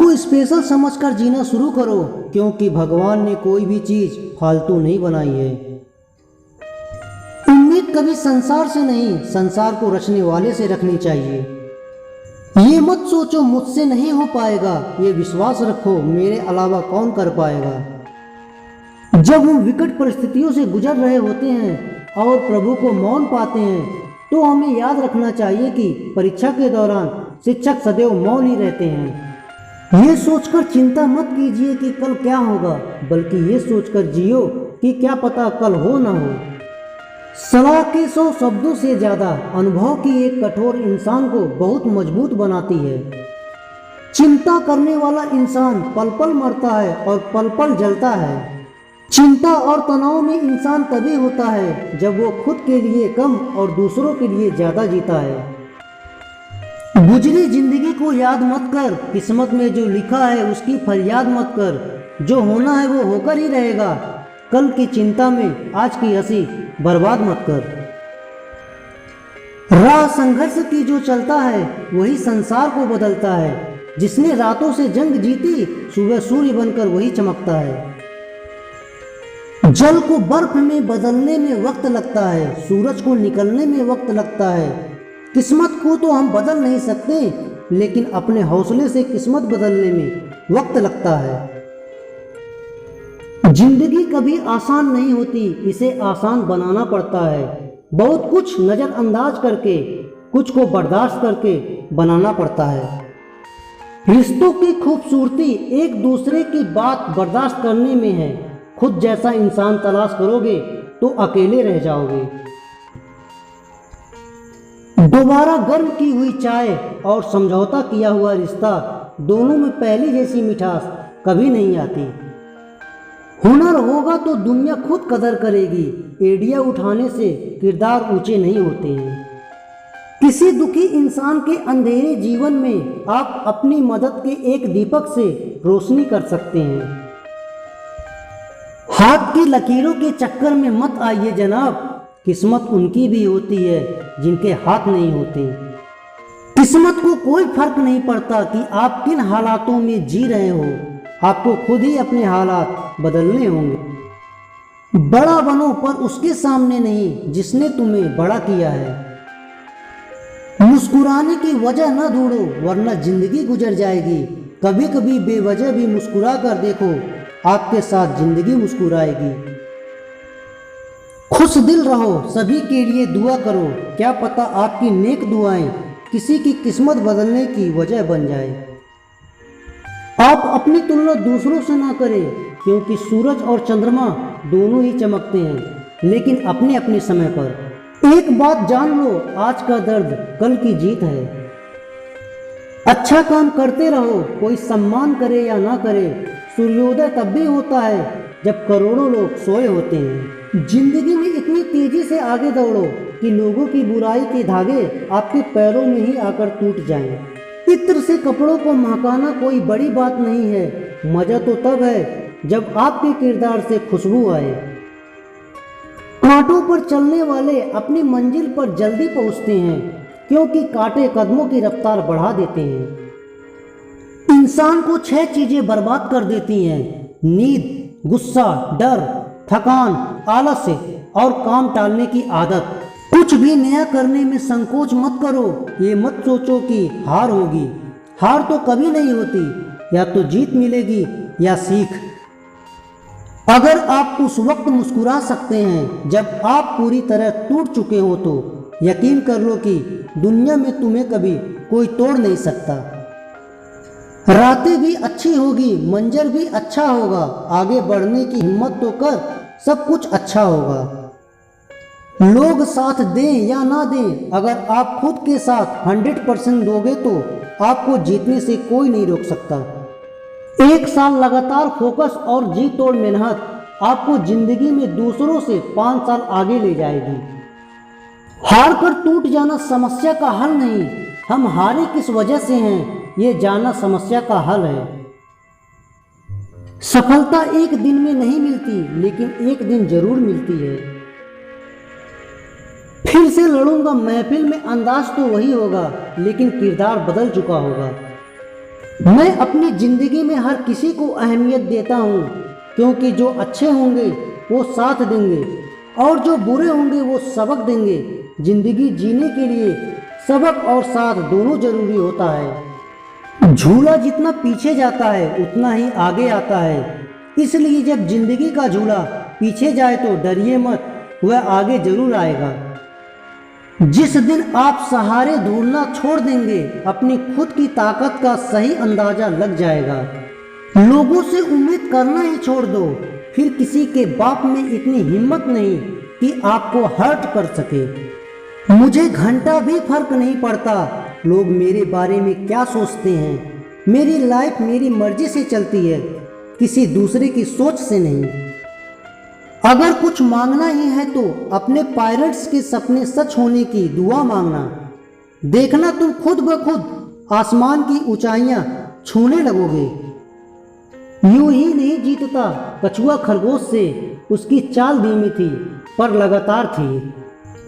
को स्पेशल समझकर जीना शुरू करो, क्योंकि भगवान ने कोई भी चीज फालतू नहीं बनाई है। उम्मीद कभी संसार से नहीं, संसार को रचने वाले से रखनी चाहिए। ये मत सोचो मुझसे नहीं हो पाएगा, ये विश्वास रखो मेरे अलावा कौन कर पाएगा। जब हम विकट परिस्थितियों से गुजर रहे होते हैं और प्रभु को मौन पाते हैं, तो हमें याद रखना चाहिए कि परीक्षा के दौरान शिक्षक सदैव मौन ही रहते हैं। ये सोचकर चिंता मत कीजिए कि कल क्या होगा, बल्कि ये सोचकर जियो कि क्या पता कल हो ना हो। सलाह के 100 शब्दों से ज्यादा अनुभव की एक कठोर इंसान को बहुत मजबूत बनाती है। चिंता करने वाला इंसान पल पल मरता है और पल पल जलता है। चिंता और तनाव में इंसान तभी होता है जब वो खुद के लिए कम और दूसरों के लिए ज्यादा जीता है। गुजरी जिंदगी को याद मत कर, किस्मत में जो लिखा है उसकी फरियाद मत कर। जो होना है वो होकर ही रहेगा। कल की चिंता में आज की हंसी बर्बाद मत कर। राह संघर्ष की जो चलता है वही संसार को बदलता है। जिसने रातों से जंग जीती, सुबह सूर्य बनकर वही चमकता है। जल को बर्फ में बदलने में वक्त लगता है, सूरज को निकलने में वक्त लगता है। किस्मत को तो हम बदल नहीं सकते, लेकिन अपने हौसले से किस्मत बदलने में वक्त लगता है। जिंदगी कभी आसान नहीं होती, इसे आसान बनाना पड़ता है। बहुत कुछ नजरअंदाज करके, कुछ को बर्दाश्त करके बनाना पड़ता है। रिश्तों की खूबसूरती एक दूसरे की बात बर्दाश्त करने में है। खुद जैसा इंसान तलाश करोगे तो अकेले रह जाओगे। दोबारा गर्म की हुई चाय और समझौता किया हुआ रिश्ता, दोनों में पहली जैसी मिठास कभी नहीं आती। हुनर होगा तो दुनिया खुद कदर करेगी। एड़ियां उठाने से किरदार ऊंचे नहीं होते हैं। किसी दुखी इंसान के अंधेरे जीवन में आप अपनी मदद के एक दीपक से रोशनी कर सकते हैं। हाथ की लकीरों के चक्कर में मत आइए जनाब, किस्मत उनकी भी होती है जिनके हाथ नहीं होते। किस्मत को कोई फर्क नहीं पड़ता कि आप किन हालातों में जी रहे हो, आपको खुद ही अपने हालात बदलने होंगे। बड़ा बनो पर उसके सामने नहीं जिसने तुम्हें बड़ा किया है। मुस्कुराने की वजह न ढूंढो, वरना जिंदगी गुजर जाएगी। कभी कभी बेवजह भी मुस्कुरा कर देखो, आपके साथ जिंदगी मुस्कुराएगी। खुश दिल रहो, सभी के लिए दुआ करो। क्या पता आपकी नेक दुआएं किसी की किस्मत बदलने की वजह बन जाए। आप अपनी तुलना दूसरों से ना करें, क्योंकि सूरज और चंद्रमा दोनों ही चमकते हैं, लेकिन अपने अपने समय पर। एक बात जान लो, आज का दर्द कल की जीत है। अच्छा काम करते रहो, कोई सम्मान करे या ना करे। सूर्योदय तब भी होता है जब करोड़ों लोग सोए होते हैं। जिंदगी में इतनी तेजी से आगे दौड़ो कि लोगों की बुराई के धागे आपके पैरों में ही आकर टूट जाएं। इत्र से कपड़ों को महकाना कोई बड़ी बात नहीं है। मजा तो तब है जब आपके किरदार से खुशबू आए। कांटों पर चलने वाले अपनी मंजिल पर जल्दी पहुंचते हैं, क्योंकि कांटे कदमों की रफ्तार बढ़ा देते हैं। इंसान को 6 चीजें बर्बाद कर देती हैं: नींद, गुस्सा, डर, थकान, आलस्य और काम टालने की आदत। कुछ भी नया करने में संकोच मत करो। ये मत सोचो कि हार होगी। हार तो कभी नहीं होती, या तो जीत मिलेगी या सीख। अगर आप उस वक्त मुस्कुरा सकते हैं जब आप पूरी तरह टूट चुके हो, तो यकीन कर लो कि दुनिया में तुम्हें कभी कोई तोड़ नहीं सकता। रातें भी अच्छी होगी, मंजर भी अच्छा होगा। आगे बढ़ने की हिम्मत तो कर, सब कुछ अच्छा होगा। लोग साथ दें या ना दें, अगर आप खुद के साथ 100% दोगे तो आपको जीतने से कोई नहीं रोक सकता। 1 साल लगातार फोकस और जी तोड़ मेहनत आपको जिंदगी में दूसरों से 5 साल आगे ले जाएगी। हार कर टूट जाना समस्या का हल नहीं, हम हारे किस वजह से हैं ये जानना समस्या का हल है। सफलता एक दिन में नहीं मिलती, लेकिन एक दिन जरूर मिलती है। फिर से लड़ूंगा महफिल में, अंदाज तो वही होगा, लेकिन किरदार बदल चुका होगा। मैं अपनी ज़िंदगी में हर किसी को अहमियत देता हूँ, क्योंकि जो अच्छे होंगे वो साथ देंगे और जो बुरे होंगे वो सबक देंगे। ज़िंदगी जीने के लिए सबक और साथ दोनों जरूरी होता है। झूला जितना पीछे जाता है उतना ही आगे आता है, इसलिए जब ज़िंदगी का झूला पीछे जाए तो डरिए मत, वह आगे जरूर आएगा। जिस दिन आप सहारे ढूंढना छोड़ देंगे, अपनी खुद की ताकत का सही अंदाजा लग जाएगा। लोगों से उम्मीद करना ही छोड़ दो, फिर किसी के बाप में इतनी हिम्मत नहीं कि आपको हर्ट कर सके। मुझे घंटा भी फर्क नहीं पड़ता लोग मेरे बारे में क्या सोचते हैं। मेरी लाइफ मेरी मर्जी से चलती है, किसी दूसरे की सोच से नहीं। अगर कुछ मांगना ही है तो अपने पायलट्स के सपने सच होने की दुआ मांगना। देखना तुम खुद ब खुद आसमान की ऊंचाइयां छूने लगोगे। यूं ही नहीं जीतता कछुआ खरगोश से, उसकी चाल धीमी थी पर लगातार थी।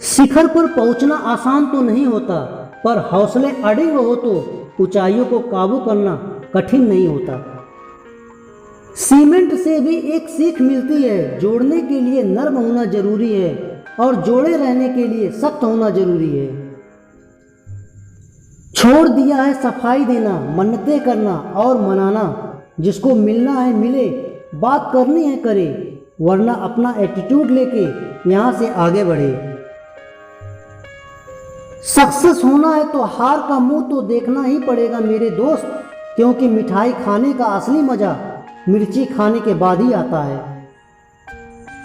शिखर पर पहुंचना आसान तो नहीं होता, पर हौसले अड़े हो तो ऊंचाइयों को काबू करना कठिन नहीं होता। सीमेंट से भी एक सीख मिलती है, जोड़ने के लिए नर्म होना जरूरी है और जोड़े रहने के लिए सख्त होना जरूरी है। छोड़ दिया है सफाई देना, मन्नतें करना और मनाना। जिसको मिलना है मिले, बात करनी है करे, वरना अपना एटीट्यूड लेके यहाँ से आगे बढ़े। सक्सेस होना है तो हार का मुंह तो देखना ही पड़ेगा मेरे दोस्त, क्योंकि मिठाई खाने का असली मजा मिर्ची खाने के बाद ही आता है।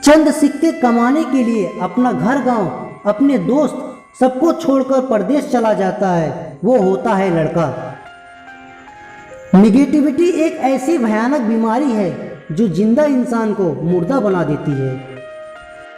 चंद सिक्के कमाने के लिए अपना घर गांव, अपने दोस्त सबको छोड़कर परदेश चला जाता है, वो होता है लड़का। निगेटिविटी एक ऐसी भयानक बीमारी है जो जिंदा इंसान को मुर्दा बना देती है।